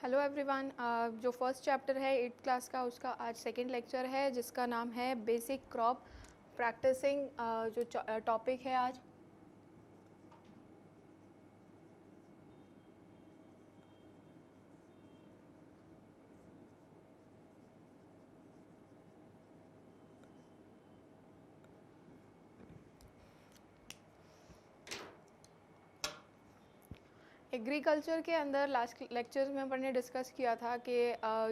Hello everyone. जो first chapter है 8th class का उसका आज सेकंड लेक्चर है जिसका नाम है बेसिक क्रॉप प्रैक्टिसिंग। जो टॉपिक है आज एग्रीकल्चर के अंदर लास्ट लेक्चर में अपन ने डिस्कस किया था कि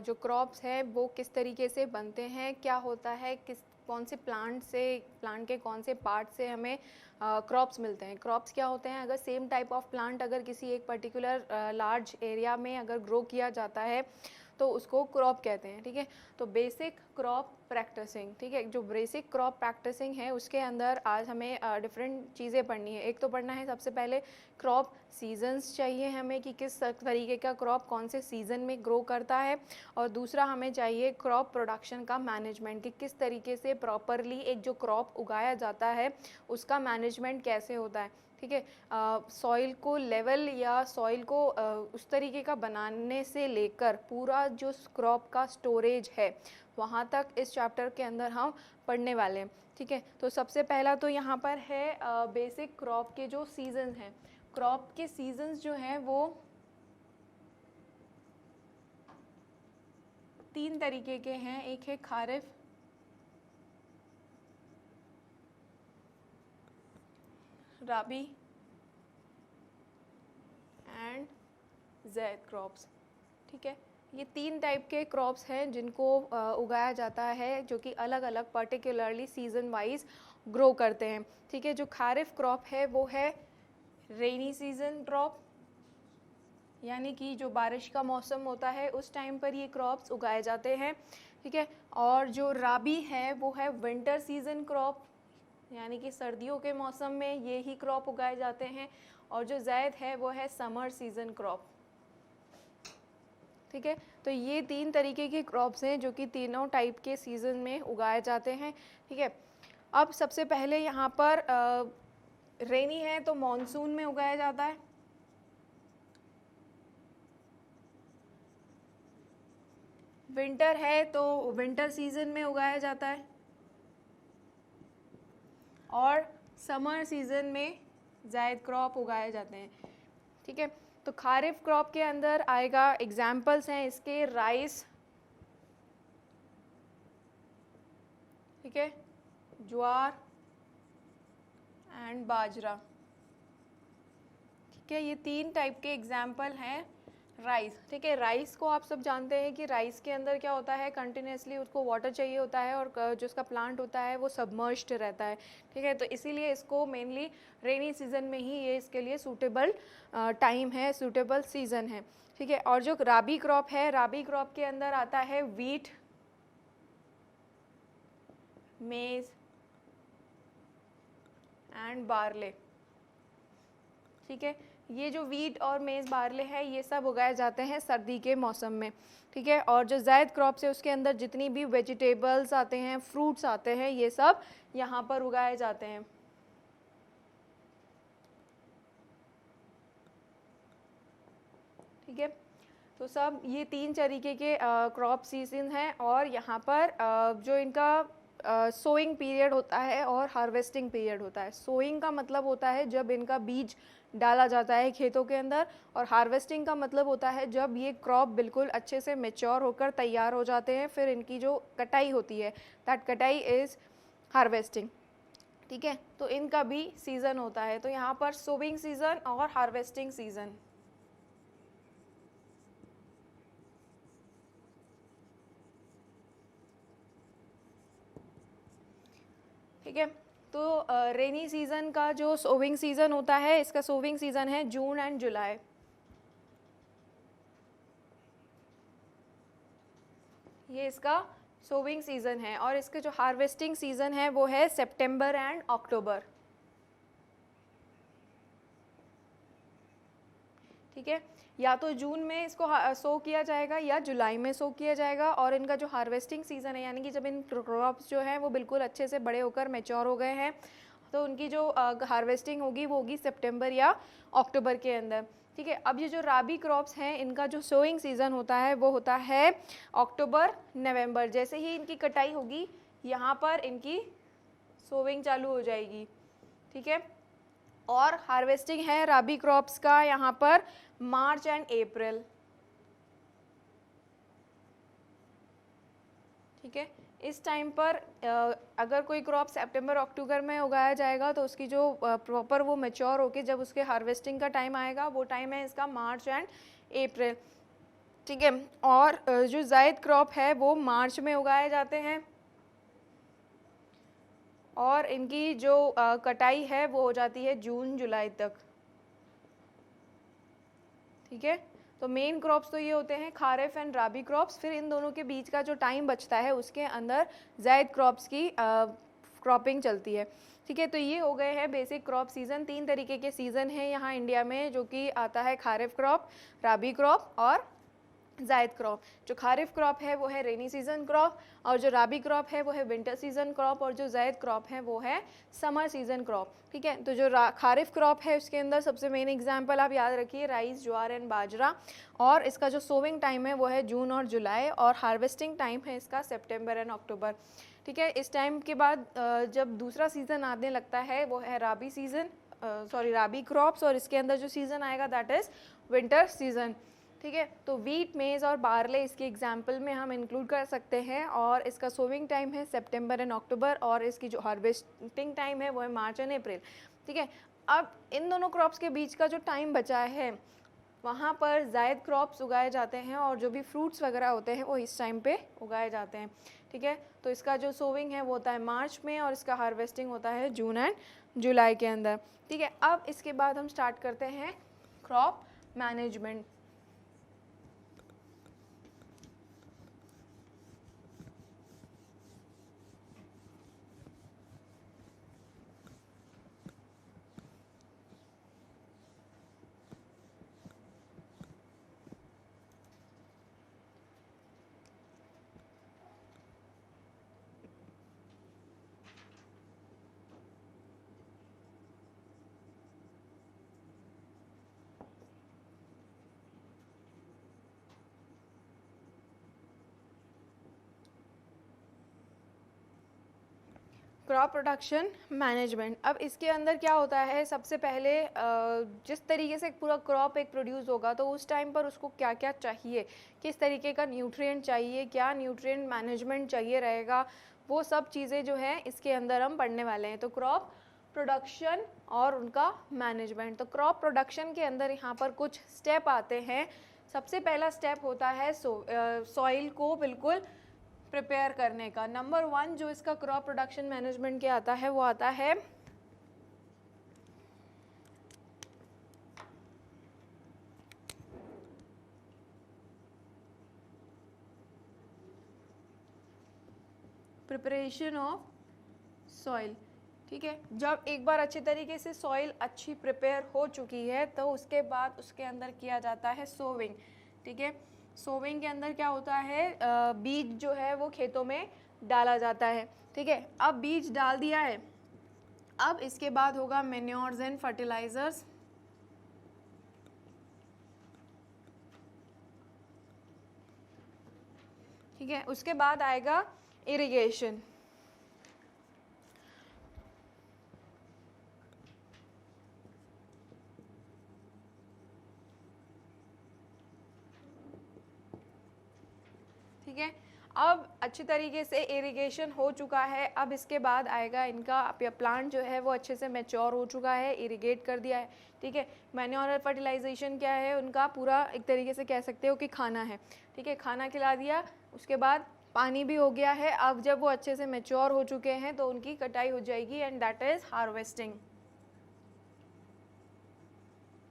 जो क्रॉप्स है वो किस तरीके से बनते हैं, क्या होता है, कौन से प्लांट के कौन से पार्ट से हमें क्रॉप्स मिलते हैं। क्रॉप्स क्या होते हैं, अगर सेम टाइप ऑफ प्लांट अगर किसी एक पर्टिकुलर लार्ज एरिया में अगर ग्रो किया जाता है तो उसको क्रॉप कहते हैं। ठीक है, तो बेसिक क्रॉप प्रैक्टिसिंग, ठीक है, जो बेसिक क्रॉप प्रैक्टिसिंग है उसके अंदर आज हमें डिफरेंट चीज़ें पढ़नी है। एक तो पढ़ना है सबसे पहले क्रॉप सीजन्स चाहिए हमें कि किस तरीके का क्रॉप कौन से सीज़न में ग्रो करता है, और दूसरा हमें चाहिए क्रॉप प्रोडक्शन का मैनेजमेंट कि किस तरीके से प्रॉपरली एक जो क्रॉप उगाया जाता है उसका मैनेजमेंट कैसे होता है। ठीक है, सॉइल को लेवल या सॉइल को उस तरीके का बनाने से लेकर पूरा जो क्रॉप का स्टोरेज है वहाँ तक इस चैप्टर के अंदर हम पढ़ने वाले हैं। ठीक है, तो सबसे पहला तो यहाँ पर है बेसिक क्रॉप के जो सीजन हैं। क्रॉप के सीजन्स जो हैं वो 3 तरीके के हैं। एक है खारिफ, राबी एंड ज़ैद क्रॉप्स। ठीक है, ये 3 टाइप के क्रॉप्स हैं जिनको उगाया जाता है, जो कि अलग अलग पर्टिकुलरली सीजन वाइज ग्रो करते हैं। ठीक है, जो खारिफ क्रॉप है वो है रेनी सीजन क्रॉप, यानी कि जो बारिश का मौसम होता है उस टाइम पर ये क्रॉप्स उगाए जाते हैं। ठीक है, और जो राबी है वो है विंटर सीजन क्रॉप, यानी कि सर्दियों के मौसम में ये ही क्रॉप उगाए जाते हैं। और जो ज़ैद है वो है समर सीजन क्रॉप। ठीक है, तो ये 3 तरीके की क्रॉप्स हैं जो कि तीनों टाइप के सीज़न में उगाए जाते हैं। ठीक है, अब सबसे पहले यहाँ पर रेनी है तो मॉनसून में उगाया जाता है। विंटर है तो विंटर सीजन में उगाया जाता है, और समर सीजन में ज़ैद क्रॉप उगाए जाते हैं। ठीक है, तो खारिफ क्रॉप के अंदर आएगा, एग्जाम्पल्स हैं इसके, राइस, ठीक है, ज्वार एंड बाजरा। ठीक है, ये 3 टाइप के एग्जाम्पल हैं राइस। ठीक है, राइस को आप सब जानते हैं कि राइस के अंदर क्या होता है, कंटिन्यूसली उसको वाटर चाहिए होता है और जो उसका प्लांट होता है वो सबमर्ज्ड रहता है। ठीक है, तो इसीलिए इसको मेनली रेनी सीजन में ही ये इसके लिए सूटेबल टाइम है, सूटेबल सीजन है। ठीक है, और जो राबी क्रॉप है, राबी क्रॉप के अंदर आता है वीट, मेज एंड बार्ले। ठीक है, ये जो वीट और मेज़ बार्ले है ये सब उगाए जाते हैं सर्दी के मौसम में। ठीक है, और जो ज़ैद क्रॉप्स है उसके अंदर जितनी भी वेजिटेबल्स आते हैं, फ्रूट्स आते हैं, ये सब यहाँ पर उगाए जाते हैं। ठीक है, तो सब ये 3 तरीके के क्रॉप सीजन हैं, और यहाँ पर जो इनका सोइंग पीरियड होता है और हार्वेस्टिंग पीरियड होता है। सोइंग का मतलब होता है जब इनका बीज डाला जाता है खेतों के अंदर, और हार्वेस्टिंग का मतलब होता है जब ये क्रॉप बिल्कुल अच्छे से मैच्योर होकर तैयार हो जाते हैं, फिर इनकी जो कटाई होती है, दैट कटाई इज़ हार्वेस्टिंग। ठीक है, तो इनका भी सीज़न होता है। तो यहाँ पर सोइंग सीज़न और हार्वेस्टिंग सीज़न। ठीक है, तो रेनी सीज़न का जो सोविंग सीज़न होता है, इसका सोविंग सीज़न है जून एंड जुलाई। ये इसका सोविंग सीज़न है, और इसके जो हार्वेस्टिंग सीज़न है वो है सितंबर एंड अक्टूबर। ठीक है, या तो जून में इसको सो किया जाएगा या जुलाई में सो किया जाएगा। और इनका जो हार्वेस्टिंग सीज़न है, यानी कि जब इन क्रॉप्स जो हैं वो बिल्कुल अच्छे से बड़े होकर मैच्योर हो गए हैं, तो उनकी जो हार्वेस्टिंग होगी वो होगी सितंबर या अक्टूबर के अंदर, ठीक है। अब ये जो राबी क्रॉप्स हैं इनका जो सोइंग सीज़न होता है वो होता है अक्टूबर नवंबर। जैसे ही इनकी कटाई होगी यहाँ पर इनकी सोइंग चालू हो जाएगी, ठीक है। और हार्वेस्टिंग है राबी क्रॉप्स का यहाँ पर मार्च एंड अप्रैल, ठीक है। इस टाइम पर अगर कोई क्रॉप सितंबर अक्टूबर में उगाया जाएगा तो उसकी जो प्रॉपर वो मैच्योर होके जब उसके हार्वेस्टिंग का टाइम आएगा वो टाइम है इसका मार्च एंड अप्रैल, ठीक है। और जो जायद क्रॉप है वो मार्च में उगाए जाते हैं और इनकी जो कटाई है वो हो जाती है जून जुलाई तक, ठीक है। तो मेन क्रॉप्स तो ये होते हैं खारिफ एंड राबी क्रॉप्स। फिर इन दोनों के बीच का जो टाइम बचता है उसके अंदर जायद क्रॉप्स की क्रॉपिंग चलती है, ठीक है। तो ये हो गए हैं बेसिक क्रॉप सीज़न। 3 तरीके के सीज़न हैं यहाँ इंडिया में, जो कि आता है खारिफ क्रॉप, राबी क्रॉप और जायद क्रॉप। जो खारिफ क्रॉप है वो है रेनी सीजन क्रॉप और जो राबी क्रॉप है वो है विंटर सीजन क्रॉप और जो जायद क्रॉप है वो है समर सीजन क्रॉप, ठीक है। तो जो खारिफ क्रॉप है उसके अंदर सबसे मेन एग्जांपल आप याद रखिए राइस, ज्वार एंड बाजरा। और इसका जो सोविंग टाइम है वो है जून और जुलाई और हार्वेस्टिंग टाइम है इसका सितंबर एंड अक्टूबर, ठीक है। इस टाइम के बाद जब दूसरा सीज़न आने लगता है वो है राबी सीज़न, राबी क्रॉप्स, और इसके अंदर जो सीज़न आएगा दैट इज़ विंटर सीज़न, ठीक है। तो वीट, मेज़ और बारले इसके एग्जाम्पल में हम इंक्लूड कर सकते हैं और इसका सोविंग टाइम है सितंबर एंड अक्टूबर और इसकी जो हार्वेस्टिंग टाइम है वो है मार्च एंड अप्रैल, ठीक है। अब इन दोनों क्रॉप्स के बीच का जो टाइम बचा है वहाँ पर जायद क्रॉप्स उगाए जाते हैं और जो भी फ्रूट्स वगैरह होते हैं वो इस टाइम पे उगाए जाते हैं, ठीक है। तो इसका जो सोविंग है वो होता है मार्च में और इसका हार्वेस्टिंग होता है जून एंड जुलाई के अंदर, ठीक है। अब इसके बाद हम स्टार्ट करते हैं crop management. Crop production management. अब इसके अंदर क्या होता है, सबसे पहले जिस तरीके से पूरा क्रॉप एक प्रोड्यूस होगा तो उस टाइम पर उसको क्या क्या चाहिए, किस तरीके का न्यूट्रिएंट चाहिए, क्या न्यूट्रिएंट मैनेजमेंट चाहिए रहेगा, वो सब चीज़ें जो है इसके अंदर हम पढ़ने वाले हैं। तो क्रॉप प्रोडक्शन और उनका मैनेजमेंट। तो क्रॉप प्रोडक्शन के अंदर यहाँ पर कुछ स्टेप आते हैं। सबसे पहला स्टेप होता है सॉइल को बिल्कुल प्रिपेयर करने का। नंबर 1 जो इसका क्रॉप प्रोडक्शन मैनेजमेंट के आता है वो आता है प्रिपरेशन ऑफ सॉइल, ठीक है। जब एक बार अच्छे तरीके से सॉइल अच्छी प्रिपेयर हो चुकी है तो उसके बाद उसके अंदर किया जाता है सोविंग, ठीक है। सोविंग के अंदर क्या होता है, बीज जो है वो खेतों में डाला जाता है, ठीक है। अब बीज डाल दिया है, अब इसके बाद होगा मैन्योर्स एंड फर्टिलाइजर्स, ठीक है। उसके बाद आएगा इरिगेशन, ठीक है। अब अच्छी तरीके से इरिगेशन हो चुका है, अब इसके बाद आएगा इनका प्लांट जो है वो अच्छे से मैच्योर हो चुका है, इरिगेट कर दिया है, ठीक है। मैन्योर और फर्टिलाइजेशन क्या है, उनका पूरा एक तरीके से कह सकते हो कि खाना है, ठीक है। खाना खिला दिया, उसके बाद पानी भी हो गया है। अब जब वो अच्छे से मैच्योर हो चुके हैं तो उनकी कटाई हो जाएगी एंड दैट इज़ हार्वेस्टिंग,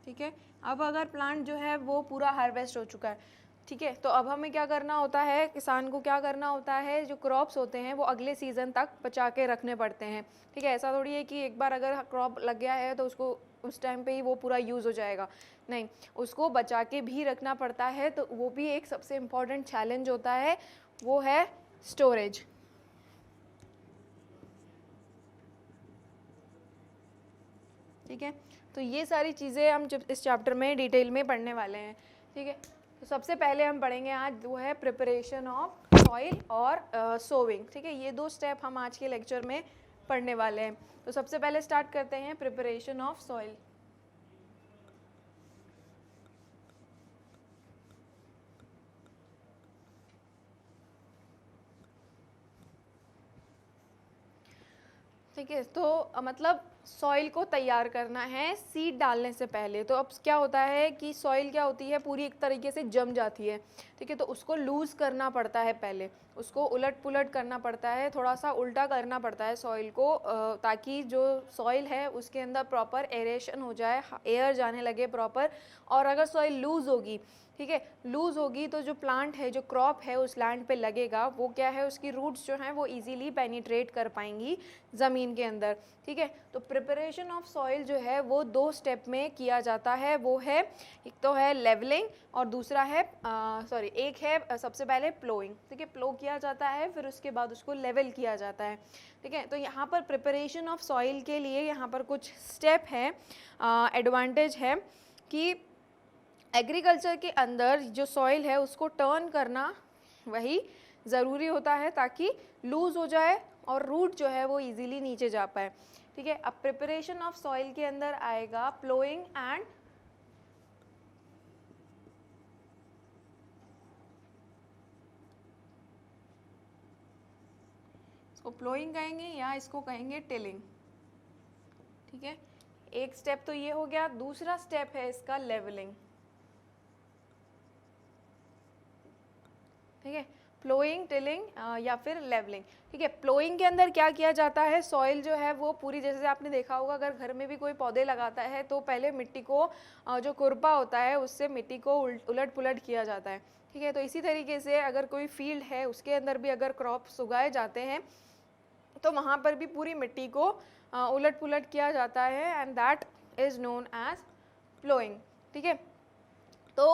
ठीक है। अब अगर प्लांट जो है वो पूरा हार्वेस्ट हो चुका है, ठीक है, तो अब हमें क्या करना होता है, किसान को क्या करना होता है, जो क्रॉप्स होते हैं वो अगले सीज़न तक बचा के रखने पड़ते हैं, ठीक है। ऐसा थोड़ी है कि एक बार अगर क्रॉप लग गया है तो उसको उस टाइम पे ही वो पूरा यूज़ हो जाएगा, नहीं, उसको बचा के भी रखना पड़ता है। तो वो भी एक सबसे इम्पॉर्टेंट चैलेंज होता है, वो है स्टोरेज। ठीक है। तो ये सारी चीज़ें हम जब इस चैप्टर में डिटेल में पढ़ने वाले हैं, ठीक है। तो सबसे पहले हम पढ़ेंगे आज वो है प्रिपरेशन ऑफ सॉइल और सोविंग, ठीक है। ये दो स्टेप हम आज के लेक्चर में पढ़ने वाले हैं। तो सबसे पहले स्टार्ट करते हैं प्रिपरेशन ऑफ सॉइल। ठीक है। तो मतलब सॉइल को तैयार करना है सीड डालने से पहले। तो अब क्या होता है कि सॉइल क्या होती है, पूरी एक तरीके से जम जाती है, ठीक है। तो उसको लूज़ करना पड़ता है, पहले उसको उलट पुलट करना पड़ता है, थोड़ा सा उल्टा करना पड़ता है सॉइल को, ताकि जो सॉइल है उसके अंदर प्रॉपर एरेशन हो जाए, एयर जाने लगे प्रॉपर। और अगर सॉइल लूज़ होगी, ठीक है, लूज़ होगी तो जो प्लांट है, जो क्रॉप है उस लैंड पे लगेगा, वो क्या है, उसकी रूट्स जो हैं वो इजीली पेनिट्रेट कर पाएंगी ज़मीन के अंदर, ठीक है। तो प्रिपरेशन ऑफ सॉइल जो है वो दो स्टेप में किया जाता है। वो है, एक तो है लेवलिंग और दूसरा है एक है सबसे पहले प्लोइंग, ठीक है। प्लो किया जाता है, फिर उसके बाद उसको लेवल किया जाता है, ठीक है। तो यहाँ पर प्रिपरेशन ऑफ सॉइल के लिए यहाँ पर कुछ स्टेप है, एडवांटेज है कि एग्रीकल्चर के अंदर जो सॉइल है उसको टर्न करना वही ज़रूरी होता है, ताकि लूज़ हो जाए और रूट जो है वो इजीली नीचे जा पाए, ठीक है। अब प्रिपरेशन ऑफ सॉइल के अंदर आएगा प्लोइंग एंड इसको प्लोइंग कहेंगे या इसको कहेंगे टिलिंग, ठीक है। एक स्टेप तो ये हो गया। दूसरा स्टेप है इसका लेवलिंग, ठीक है। प्लोइंग, टिलिंग या फिर लेवलिंग, ठीक है। प्लोइंग के अंदर क्या किया जाता है, सॉइल जो है वो पूरी, जैसे आपने देखा होगा अगर घर में भी कोई पौधे लगाता है तो पहले मिट्टी को जो खुरपा होता है उससे मिट्टी को उलट पुलट किया जाता है, ठीक है। तो इसी तरीके से अगर कोई फील्ड है उसके अंदर भी अगर क्रॉप्स उगाए जाते हैं तो वहाँ पर भी पूरी मिट्टी को उलट पुलट किया जाता है, and that is known as ploughing, ठीक है। तो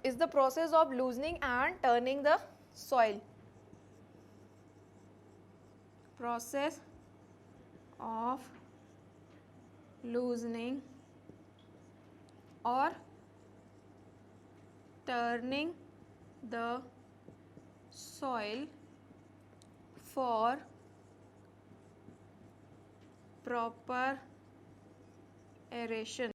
is the process of loosening and turning the soil, process of loosening or turning the soil for proper aeration,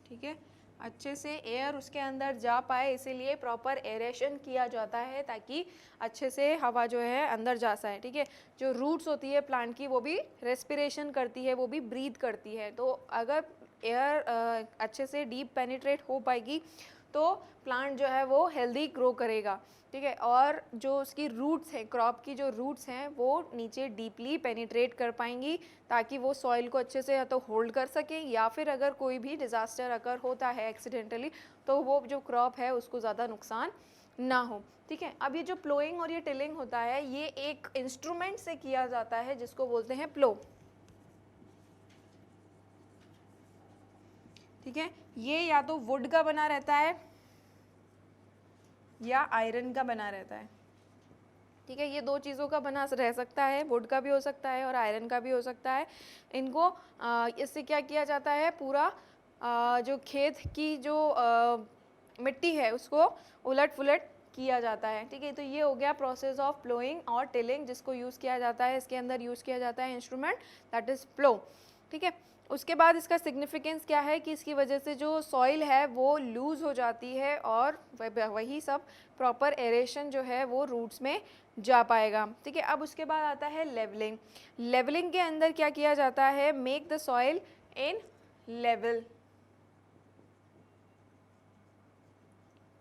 ठीक है। अच्छे से एयर उसके अंदर जा पाए इसीलिए प्रॉपर एरेशन किया जाता है, ताकि अच्छे से हवा जो है अंदर जा पाए, ठीक है। जो रूट्स होती है प्लांट की वो भी रेस्पिरेशन करती है, वो भी ब्रीथ करती है। तो अगर एयर अच्छे से डीप पेनिट्रेट हो पाएगी तो प्लांट जो है वो हेल्दी ग्रो करेगा, ठीक है। और जो उसकी रूट्स हैं, क्रॉप की जो रूट्स हैं वो नीचे डीपली पेनिट्रेट कर पाएंगी, ताकि वो सॉइल को अच्छे से या तो होल्ड कर सकें, या फिर अगर कोई भी डिज़ास्टर अगर होता है एक्सीडेंटली तो वो जो क्रॉप है उसको ज़्यादा नुकसान ना हो, ठीक है। अब ये जो प्लोइंग और ये टिलिंग होता है ये एक इंस्ट्रूमेंट से किया जाता है जिसको बोलते हैं प्लो, ठीक है। ये या तो वुड का बना रहता है या आयरन का बना रहता है, ठीक है। ये दो चीज़ों का बना रह सकता है, वुड का भी हो सकता है और आयरन का भी हो सकता है। इनको इससे क्या किया जाता है, पूरा जो खेत की जो मिट्टी है उसको उलट पुलट किया जाता है, ठीक है। तो ये हो गया प्रोसेस ऑफ प्लोइंग और टिलिंग, जिसको यूज़ किया जाता है, इसके अंदर यूज़ किया जाता है इंस्ट्रूमेंट दैट इज़ प्लो, ठीक है। उसके बाद इसका सिग्निफिकेंस क्या है कि इसकी वजह से जो सॉइल है वो लूज़ हो जाती है और वही सब प्रॉपर एरेशन जो है वो रूट्स में जा पाएगा, ठीक है। अब उसके बाद आता है लेवलिंग। लेवलिंग के अंदर क्या किया जाता है, make the soil in level,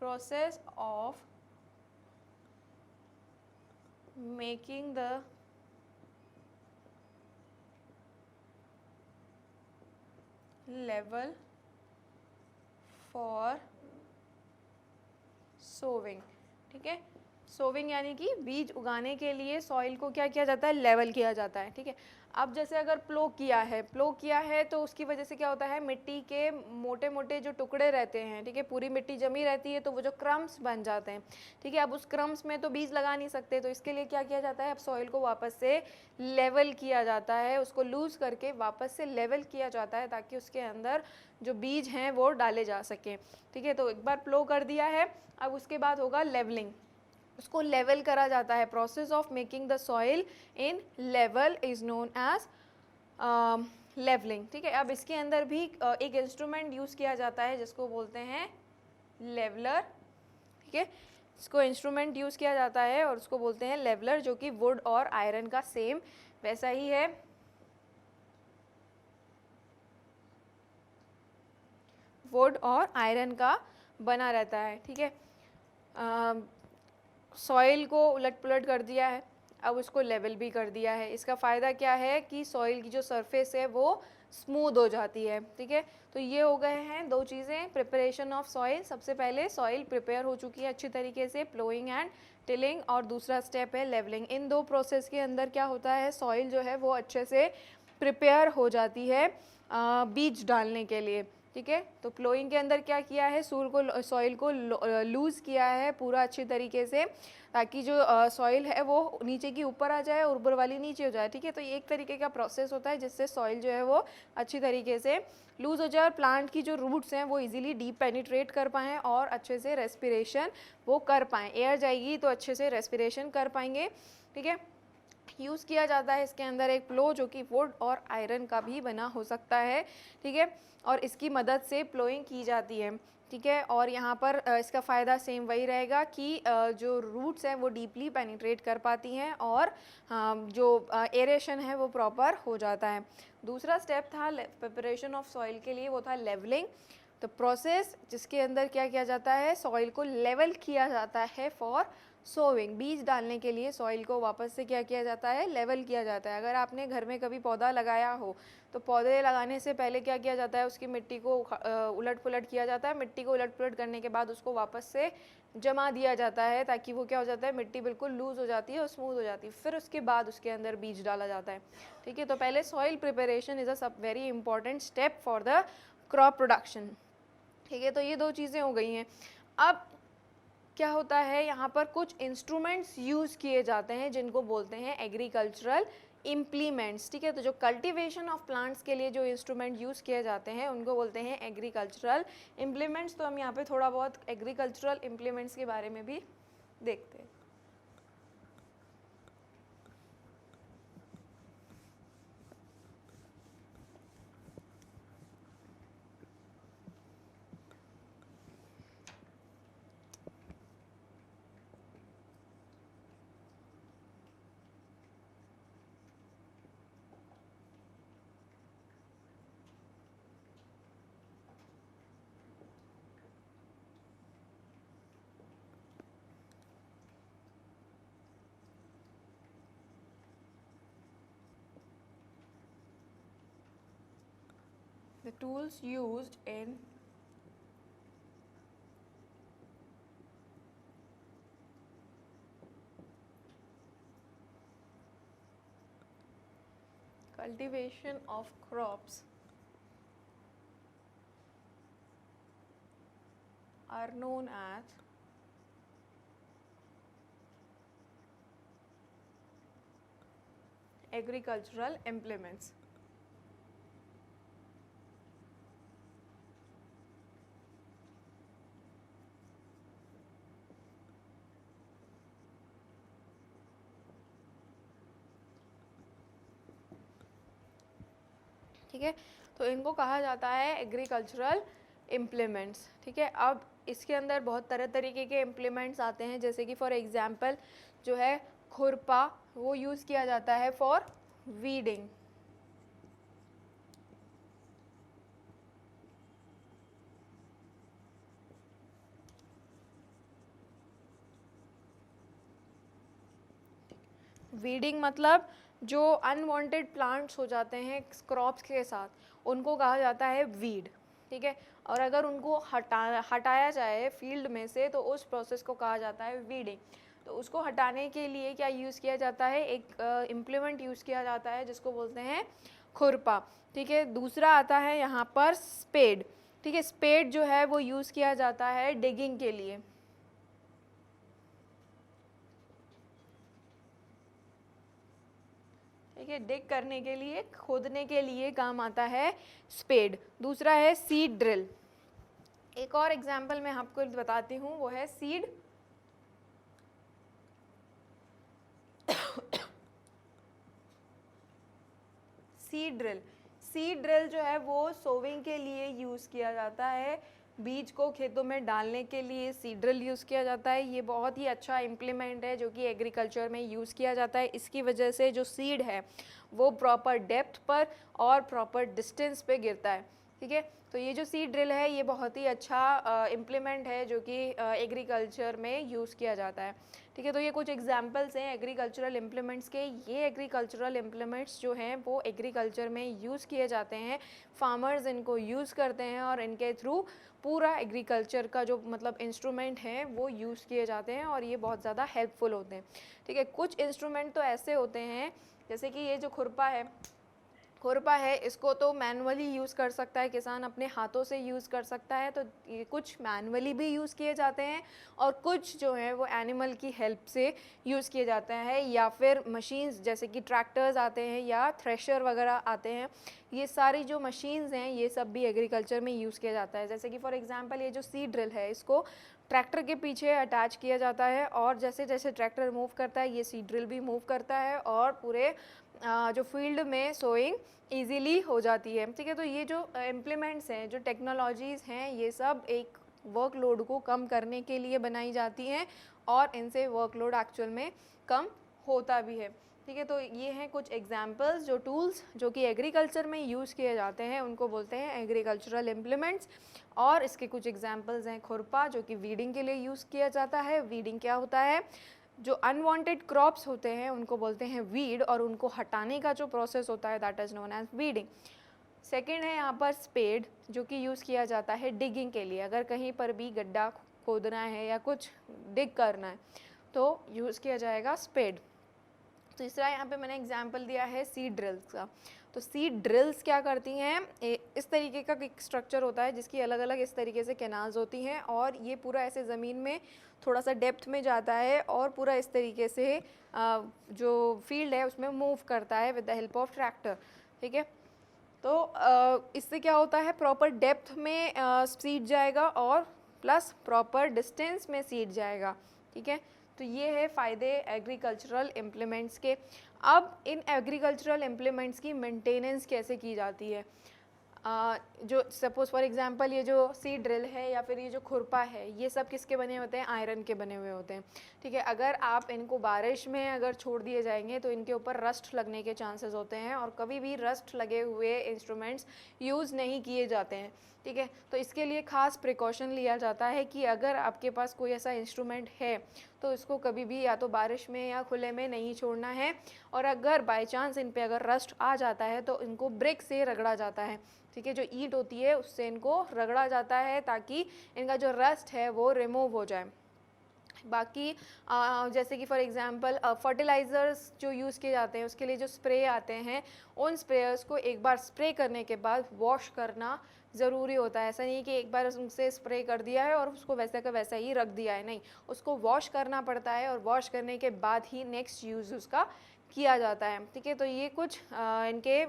process of making the level for sowing, ठीक है। सोविंग यानी कि बीज उगाने के लिए सॉइल को क्या किया जाता है, लेवल किया जाता है, ठीक है। अब जैसे अगर प्लो किया है तो उसकी वजह से क्या होता है, मिट्टी के मोटे मोटे जो टुकड़े रहते हैं, ठीक है, पूरी मिट्टी जमी रहती है तो वो जो क्रम्स बन जाते हैं, ठीक है। अब उस क्रम्स में तो बीज लगा नहीं सकते, तो इसके लिए क्या किया जाता है, अब सॉइल को वापस से लेवल किया जाता है, उसको लूज़ करके वापस से लेवल किया जाता है ताकि उसके अंदर जो बीज हैं वो डाले जा सकें, ठीक है। तो एक बार प्लो कर दिया है, अब उसके बाद होगा लेवलिंग, उसको लेवल करा जाता है। Process of making the soil in level is known as levelling, ठीक है। अब इसके अंदर भी एक इंस्ट्रूमेंट यूज़ किया जाता है जिसको बोलते हैं लेवलर, ठीक है। इसको इंस्ट्रूमेंट यूज़ किया जाता है और उसको बोलते हैं लेवलर, जो कि वुड और आयरन का सेम वैसा ही है, वुड और आयरन का बना रहता है, ठीक है। सॉइल को उलट पुलट कर दिया है, अब उसको लेवल भी कर दिया है। इसका फ़ायदा क्या है कि सॉइल की जो सरफेस है वो स्मूथ हो जाती है, ठीक है। तो ये हो गए हैं दो चीज़ें, प्रिपरेशन ऑफ सॉइल, सबसे पहले सॉइल प्रिपेयर हो चुकी है अच्छी तरीके से, प्लोइंग एंड टिलिंग, और दूसरा स्टेप है लेवलिंग। इन दो प्रोसेस के अंदर क्या होता है, सॉइल जो है वो अच्छे से प्रिपेयर हो जाती है बीज डालने के लिए, ठीक है। तो प्लोइंग के अंदर क्या किया है, सॉइल को लूज़ किया है पूरा अच्छी तरीके से, ताकि जो सॉइल है वो नीचे की ऊपर आ जाए और ऊपर वाली नीचे हो जाए, ठीक है। तो ये एक तरीके का प्रोसेस होता है जिससे सॉइल जो है वो अच्छी तरीके से लूज़ हो जाए और प्लांट की जो रूट्स हैं वो इजीली डीप पेनिट्रेट कर पाएँ और अच्छे से रेस्पिरेशन वो कर पाएँ। एयर जाएगी तो अच्छे से रेस्पिरेशन कर पाएंगे, ठीक है। यूज़ किया जाता है इसके अंदर एक प्लो जो कि वुड और आयरन का भी बना हो सकता है, ठीक है, और इसकी मदद से प्लोइंग की जाती है, ठीक है। और यहाँ पर इसका फ़ायदा सेम वही रहेगा कि जो रूट्स हैं वो डीपली पेनिट्रेट कर पाती हैं और जो एरेशन है वो प्रॉपर हो जाता है। दूसरा स्टेप था प्रिपरेशन ऑफ सॉइल के लिए, वो था लेवलिंग, तो प्रोसेस जिसके अंदर क्या किया जाता है, सॉइल को लेवल किया जाता है फॉर सोविंग, बीज डालने के लिए सॉइल को वापस से क्या किया जाता है, लेवल किया जाता है। अगर आपने घर में कभी पौधा लगाया हो तो पौधे लगाने से पहले क्या किया जाता है, उसकी मिट्टी को उलट पुलट किया जाता है, मिट्टी को उलट पुलट करने के बाद उसको वापस से जमा दिया जाता है ताकि वो क्या हो जाता है, मिट्टी बिल्कुल लूज़ हो जाती है और स्मूथ हो जाती है, फिर उसके बाद उसके अंदर बीज डाला जाता है, ठीक है। तो पहले सॉइल प्रिपरेशन इज़ अ सब very important step for the crop production, ठीक है। तो ये दो चीज़ें हो गई हैं। अब क्या होता है, यहाँ पर कुछ इंस्ट्रूमेंट्स यूज़ किए जाते हैं जिनको बोलते हैं एग्रीकल्चरल इम्प्लीमेंट्स, ठीक है। तो जो कल्टीवेशन ऑफ प्लांट्स के लिए जो इंस्ट्रूमेंट यूज़ किए जाते हैं उनको बोलते हैं एग्रीकल्चरल इम्प्लीमेंट्स। तो हम यहाँ पे थोड़ा बहुत एग्रीकल्चरल इम्प्लीमेंट्स के बारे में भी देखते हैं। The tools used in cultivation of crops are known as agricultural implements. ठीक है, तो इनको कहा जाता है एग्रीकल्चरल इम्प्लीमेंट्स, ठीक है। अब इसके अंदर बहुत तरह तरीके के इम्प्लीमेंट्स आते हैं, जैसे कि फॉर एग्जांपल जो है खुरपा, वो यूज़ किया जाता है फॉर वीडिंग, वीडिंग मतलब जो अनवांटेड प्लांट्स हो जाते हैं क्रॉप्स के साथ, उनको कहा जाता है वीड, ठीक है। और अगर उनको हटाया जाए फील्ड में से तो उस प्रोसेस को कहा जाता है वीडिंग। तो उसको हटाने के लिए क्या यूज़ किया जाता है, एक इम्प्लीमेंट यूज़ किया जाता है जिसको बोलते हैं खुरपा। ठीक है, दूसरा आता है यहाँ पर स्पेड। ठीक है, स्पेड जो है वो यूज़ किया जाता है डिगिंग के लिए। ठीक है, डिग करने के लिए, खोदने के लिए काम आता है स्पेड। दूसरा है सीड ड्रिल। एक और एग्जाम्पल मैं आपको बताती हूँ, वो है seed seed drill. Seed drill जो है वो सोविंग के लिए यूज़ किया जाता है, बीज को खेतों में डालने के लिए सीड ड्रिल यूज़ किया जाता है। ये बहुत ही अच्छा इम्प्लीमेंट है जो कि एग्रीकल्चर में यूज़ किया जाता है। इसकी वजह से जो सीड है वो प्रॉपर डेप्थ पर और प्रॉपर डिस्टेंस पे गिरता है। ठीक है, तो ये जो सीड ड्रिल है ये बहुत ही अच्छा इम्प्लीमेंट है जो कि एग्रीकल्चर में यूज़ किया जाता है। ठीक है, तो ये कुछ एग्जांपल्स हैं एग्रीकल्चरल इम्प्लीमेंट्स के। ये एग्रीकल्चरल इम्प्लीमेंट्स जो हैं वो एग्रीकल्चर में यूज़ किए जाते हैं, फार्मर्स इनको यूज़ करते हैं और इनके थ्रू पूरा एग्रीकल्चर का जो मतलब इंस्ट्रूमेंट हैं वो यूज़ किए जाते हैं और ये बहुत ज़्यादा हेल्पफुल होते हैं। ठीक है, कुछ इंस्ट्रूमेंट तो ऐसे होते हैं जैसे कि ये जो खुरपा है इसको तो मैनुअली यूज़ कर सकता है किसान, अपने हाथों से यूज़ कर सकता है। तो ये कुछ मैनुअली भी यूज़ किए जाते हैं और कुछ जो है वो एनिमल की हेल्प से यूज़ किए जाते हैं, या फिर मशीन्स जैसे कि ट्रैक्टर्स आते हैं या थ्रेशर वगैरह आते हैं। ये सारी जो मशीन्स हैं ये सब भी एग्रीकल्चर में यूज़ किया जाता है। जैसे कि फॉर एग्जांपल ये जो सीड ड्रिल है इसको ट्रैक्टर के पीछे अटैच किया जाता है और जैसे जैसे ट्रैक्टर मूव करता है ये सीड ड्रिल भी मूव करता है और पूरे जो फील्ड में सोइंग इजीली हो जाती है। ठीक है, तो ये जो इम्प्लीमेंट्स हैं, जो टेक्नोलॉजीज़ हैं, ये सब एक वर्कलोड को कम करने के लिए बनाई जाती हैं और इनसे वर्कलोड एक्चुअल में कम होता भी है। ठीक है, तो ये हैं कुछ एग्जांपल्स, जो टूल्स जो कि एग्रीकल्चर में यूज़ किए जाते हैं उनको बोलते हैं एग्रीकल्चरल इम्प्लीमेंट्स। और इसके कुछ एग्जांपल्स हैं खुरपा जो कि वीडिंग के लिए यूज़ किया जाता है। वीडिंग क्या होता है, जो अनवांटेड क्रॉप्स होते हैं उनको बोलते हैं वीड और उनको हटाने का जो प्रोसेस होता है that is known as weeding. Second है यहाँ पर स्पेड जो कि यूज़ किया जाता है डिगिंग के लिए, अगर कहीं पर भी गड्ढा खोदना है या कुछ डिग करना है तो यूज़ किया जाएगा स्पेड। तीसरा यहाँ पे मैंने एग्जाम्पल दिया है सीड ड्रिल्स का। तो सीड ड्रिल्स क्या करती हैं, इस तरीके का एक स्ट्रक्चर होता है जिसकी अलग अलग इस तरीके से कैनाल्स होती हैं और ये पूरा ऐसे ज़मीन में थोड़ा सा डेप्थ में जाता है और पूरा इस तरीके से जो फील्ड है उसमें मूव करता है with the help of tractor. ठीक है, तो इससे क्या होता है, प्रॉपर डेप्थ में सीड जाएगा और प्लस प्रॉपर डिस्टेंस में सीड जाएगा। ठीक है, तो ये है फ़ायदे एग्रीकल्चरल इम्प्लीमेंट्स के। अब इन एग्रीकल्चरल इम्प्लीमेंट्स की मेंटेनेंस कैसे की जाती है, जो सपोज़ फॉर एग्जांपल ये जो सीड ड्रिल है या फिर ये जो खुरपा है ये सब किसके बने होते हैं, आयरन के बने हुए होते हैं। ठीक है, अगर आप इनको बारिश में अगर छोड़ दिए जाएंगे तो इनके ऊपर रस्ट लगने के चांसेस होते हैं और कभी भी रस्ट लगे हुए इंस्ट्रूमेंट्स यूज़ नहीं किए जाते हैं। ठीक है, तो इसके लिए ख़ास प्रिकॉशन लिया जाता है कि अगर आपके पास कोई ऐसा इंस्ट्रूमेंट है तो इसको कभी भी या तो बारिश में या खुले में नहीं छोड़ना है, और अगर बाय चांस इन पे अगर रस्ट आ जाता है तो इनको ब्रिक से रगड़ा जाता है। ठीक है, जो ईंट होती है उससे इनको रगड़ा जाता है ताकि इनका जो रस्ट है वो रिमूव हो जाए। बाकी जैसे कि फॉर एग्जांपल फर्टिलाइज़र्स जो यूज़ किए जाते हैं उसके लिए जो स्प्रे आते हैं उन स्प्रेयर्स को एक बार स्प्रे करने के बाद वॉश करना ज़रूरी होता है। ऐसा नहीं कि एक बार उनसे स्प्रे कर दिया है और उसको वैसा का वैसा ही रख दिया है, नहीं, उसको वॉश करना पड़ता है और वॉश करने के बाद ही नेक्स्ट यूज़ उसका किया जाता है। ठीक है, तो ये कुछ इनके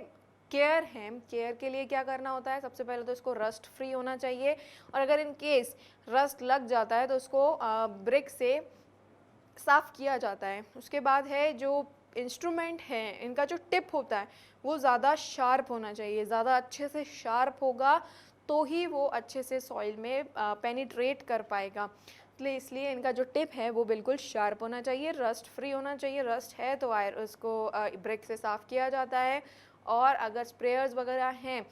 केयर है। केयर के लिए क्या करना होता है, सबसे पहले तो इसको रस्ट फ्री होना चाहिए और अगर इन केस रस्ट लग जाता है तो उसको ब्रिक से साफ़ किया जाता है। उसके बाद है जो इंस्ट्रूमेंट है इनका जो टिप होता है वो ज़्यादा शार्प होना चाहिए, ज़्यादा अच्छे से शार्प होगा तो ही वो अच्छे से सॉइल में पेनिट्रेट कर पाएगा। इसलिए इनका जो टिप है वो बिल्कुल शार्प होना चाहिए, रस्ट फ्री होना चाहिए। रस्ट है तो उसको ब्रिक से साफ़ किया जाता है और अगर स्प्रेयर्स वगैरह हैं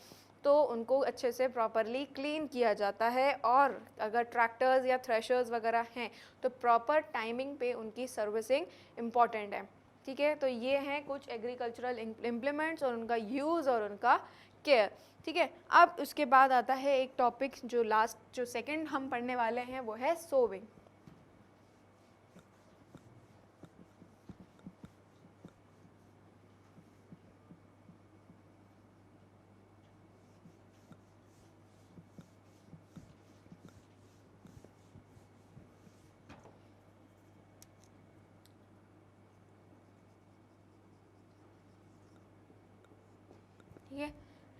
तो उनको अच्छे से प्रॉपरली क्लीन किया जाता है, और अगर ट्रैक्टर्स या थ्रेशर्स वगैरह हैं तो प्रॉपर टाइमिंग पे उनकी सर्विसिंग इम्पॉर्टेंट है। ठीक है, तो ये हैं कुछ एग्रीकल्चरल इम्प्लीमेंट्स और उनका यूज़ और उनका केयर। ठीक है, अब उसके बाद आता है एक टॉपिक जो लास्ट जो सेकंड हम पढ़ने वाले हैं वो है सोविंग।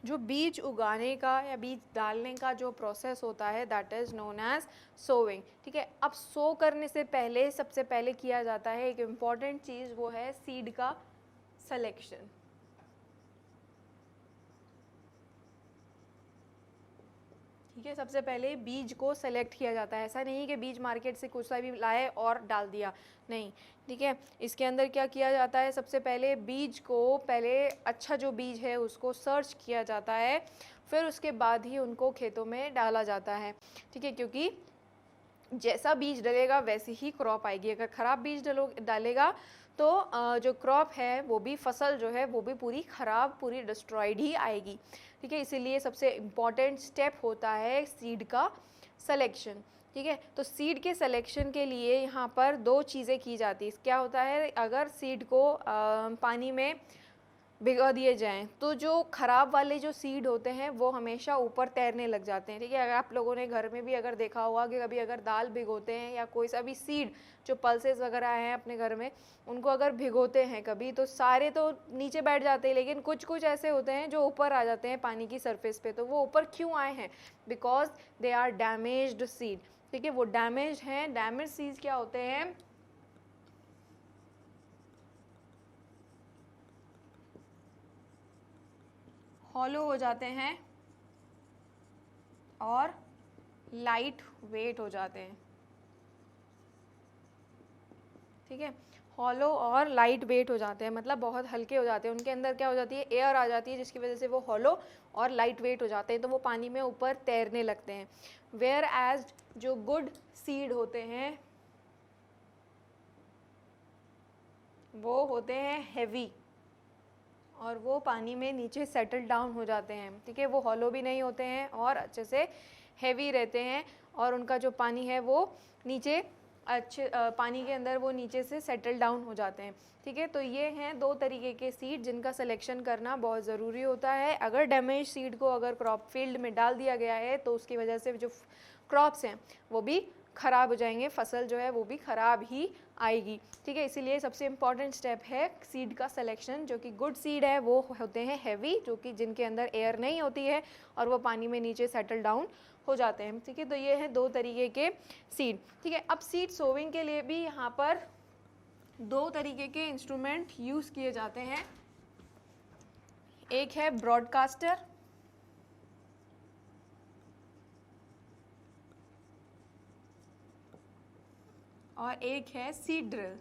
जो बीज उगाने का या बीज डालने का जो प्रोसेस होता है that is known as sowing. ठीक है, अब सो करने से पहले सबसे पहले किया जाता है एक इम्पॉर्टेंट चीज़, वो है सीड का सिलेक्शन। ठीक है, सबसे पहले बीज को सेलेक्ट किया जाता है। ऐसा नहीं कि बीज मार्केट से कुछ सा भी लाए और डाल दिया, नहीं। ठीक है, इसके अंदर क्या किया जाता है, सबसे पहले बीज को पहले अच्छा जो बीज है उसको सर्च किया जाता है, फिर उसके बाद ही उनको खेतों में डाला जाता है। ठीक है, क्योंकि जैसा बीज डलेगा वैसी ही क्रॉप आएगी। अगर ख़राब बीज डालेगा तो जो क्रॉप है वो भी, फसल जो है वो भी पूरी ख़राब, पूरी डिस्ट्रॉयड ही आएगी। ठीक है, इसीलिए सबसे इम्पॉर्टेंट स्टेप होता है सीड का सिलेक्शन। ठीक है, तो सीड के सिलेक्शन के लिए यहाँ पर दो चीज़ें की जाती है। क्या होता है, अगर सीड को पानी में भिगो दिए जाएं तो जो ख़राब वाले जो सीड होते हैं वो हमेशा ऊपर तैरने लग जाते हैं। ठीक है, अगर आप लोगों ने घर में भी अगर देखा होगा कि कभी अगर दाल भिगोते हैं या कोई सा भी सीड जो पल्सेस वगैरह हैं अपने घर में, उनको अगर भिगोते हैं कभी, तो सारे तो नीचे बैठ जाते हैं, लेकिन कुछ कुछ ऐसे होते हैं जो ऊपर आ जाते हैं पानी की सरफेस पे। तो वो ऊपर क्यों आए हैं, because they are damaged seed. ठीक है, वो डैमेज हैं। डैमेज सीड्स क्या होते हैं, हॉलो हो जाते हैं और लाइट वेट हो जाते हैं। ठीक है, हॉलो और लाइट वेट हो जाते हैं, मतलब बहुत हल्के हो जाते हैं। उनके अंदर क्या हो जाती है, एयर आ जाती है, जिसकी वजह से वो हॉलो और लाइट वेट हो जाते हैं, तो वो पानी में ऊपर तैरने लगते हैं। वेयर एज जो गुड सीड होते हैं वो होते हैं हैवी, और वो पानी में नीचे सेटल डाउन हो जाते हैं। ठीक है, वो हॉलो भी नहीं होते हैं और अच्छे से हैवी रहते हैं, और उनका जो पानी है वो नीचे अच्छे पानी के अंदर वो नीचे से सेटल डाउन हो जाते हैं। ठीक है, तो ये हैं दो तरीके के सीड जिनका सिलेक्शन करना बहुत ज़रूरी होता है। अगर डैमेज सीड को अगर क्रॉप फील्ड में डाल दिया गया है तो उसकी वजह से जो क्रॉप्स हैं वो भी ख़राब हो जाएंगे, फसल जो है वो भी ख़राब ही आएगी। ठीक है, इसीलिए सबसे इम्पॉर्टेंट स्टेप है सीड का सिलेक्शन। जो कि गुड सीड है वो होते हैं हैवी, जो कि जिनके अंदर एयर नहीं होती है और वो पानी में नीचे सेटल डाउन हो जाते हैं। ठीक है, तो ये हैं दो तरीके के सीड। ठीक है, अब सीड सोविंग के लिए भी यहाँ पर दो तरीके के इंस्ट्रूमेंट यूज़ किए जाते हैं। एक है ब्रॉडकास्टर और एक है सीड ड्रिल।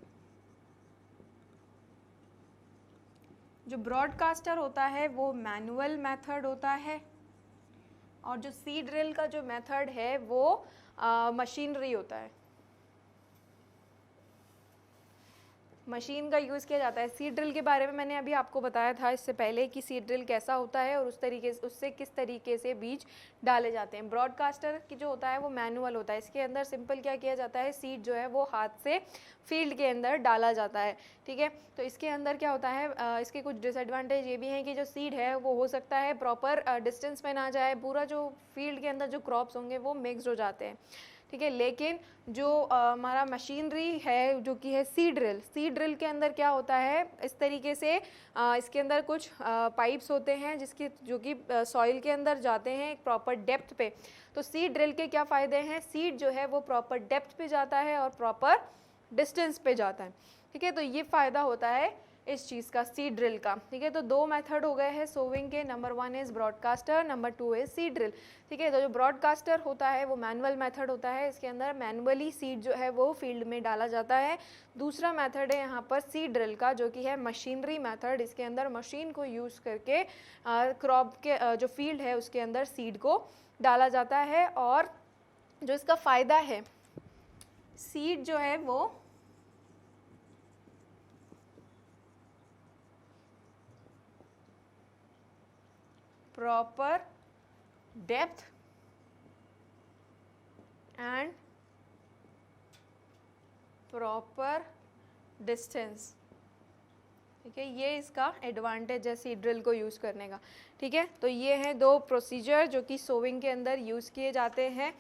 जो ब्रॉडकास्टर होता है वो मैनुअल मेथड होता है, और जो सीड ड्रिल का जो मेथड है वो मशीनरी होता है, मशीन का यूज़ किया जाता है। सीड ड्रिल के बारे में मैंने अभी आपको बताया था इससे पहले कि सीड ड्रिल कैसा होता है और उससे किस तरीके से बीज डाले जाते हैं। ब्रॉडकास्टर की जो होता है वो मैनुअल होता है। इसके अंदर सिंपल क्या किया जाता है, सीड जो है वो हाथ से फील्ड के अंदर डाला जाता है। ठीक है, तो इसके अंदर क्या होता है, इसके कुछ डिसएडवांटेज ये भी हैं कि जो सीड है वो हो सकता है प्रॉपर डिस्टेंस में ना जाए, पूरा जो फील्ड के अंदर जो क्रॉप्स होंगे वो मिक्स्ड हो जाते हैं। ठीक है, लेकिन जो हमारा मशीनरी है जो कि है सीड ड्रिल के अंदर क्या होता है, इस तरीके से इसके अंदर कुछ पाइप्स होते हैं जो कि सॉइल के अंदर जाते हैं एक प्रॉपर डेप्थ पे। तो सीड ड्रिल के क्या फ़ायदे हैं, सीड जो है वो प्रॉपर डेप्थ पे जाता है और प्रॉपर डिस्टेंस पे जाता है। ठीक है, तो ये फ़ायदा होता है इस चीज़ का, सीड ड्रिल का। ठीक है, तो दो मेथड हो गए हैं सोविंग के, number 1 is broadcaster, number 2 is seed drill. ठीक है, तो जो ब्रॉडकास्टर होता है वो मैनुअल मेथड होता है, इसके अंदर मैनुअली सीड जो है वो फील्ड में डाला जाता है। दूसरा मेथड है यहाँ पर सीड ड्रिल का, जो कि है मशीनरी मेथड। इसके अंदर मशीन को यूज़ करके क्रॉप के जो फील्ड है उसके अंदर सीड को डाला जाता है। और जो इसका फ़ायदा है, सीड जो है वो proper depth and proper distance. ठीक है, ये इसका एडवांटेज है सीड ड्रिल को यूज़ करने का। ठीक है, तो ये हैं दो प्रोसीजर जो कि सोविंग के अंदर यूज़ किए जाते हैं।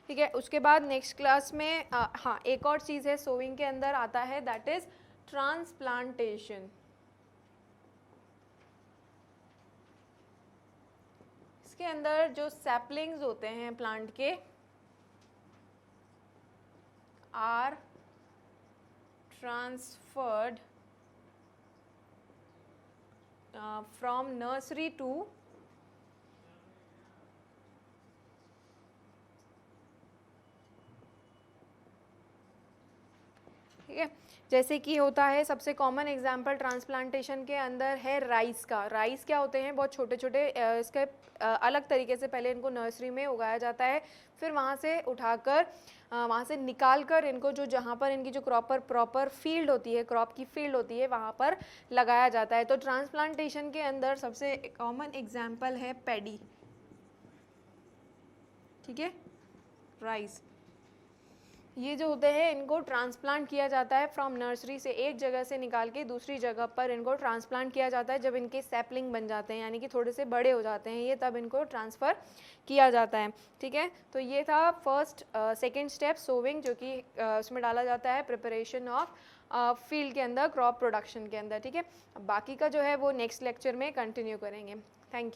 ठीक है, उसके बाद नेक्स्ट क्लास में हाँ एक और चीज़ है सोविंग के अंदर आता है, दैट इज़ ट्रांसप्लांटेशन। इसके अंदर जो सैपलिंग्स होते हैं प्लांट के are transferred from nursery to ठीक है। जैसे कि होता है सबसे कॉमन एग्जांपल ट्रांसप्लांटेशन के अंदर है राइस का। राइस क्या होते हैं, बहुत छोटे छोटे इसके अलग तरीके से पहले इनको नर्सरी में उगाया जाता है, फिर वहाँ से उठाकर वहाँ से निकाल कर इनको जो जहाँ पर इनकी जो प्रॉपर फील्ड होती है, क्रॉप की फील्ड होती है, वहाँ पर लगाया जाता है। तो ट्रांसप्लांटेशन के अंदर सबसे कॉमन एग्जाम्पल है पैडी, ठीक है, राइस। ये जो होते हैं इनको ट्रांसप्लांट किया जाता है फ्रॉम नर्सरी से, एक जगह से निकाल के दूसरी जगह पर इनको ट्रांसप्लांट किया जाता है। जब इनके सैपलिंग बन जाते हैं यानी कि थोड़े से बड़े हो जाते हैं ये, तब इनको ट्रांसफ़र किया जाता है, ठीक है। तो ये था फर्स्ट सेकेंड स्टेप सोविंग, जो कि उसमें डाला जाता है प्रिपरेशन ऑफ फील्ड के अंदर, क्रॉप प्रोडक्शन के अंदर, ठीक है। बाकी का जो है वो नेक्स्ट लेक्चर में कंटिन्यू करेंगे। Thank you.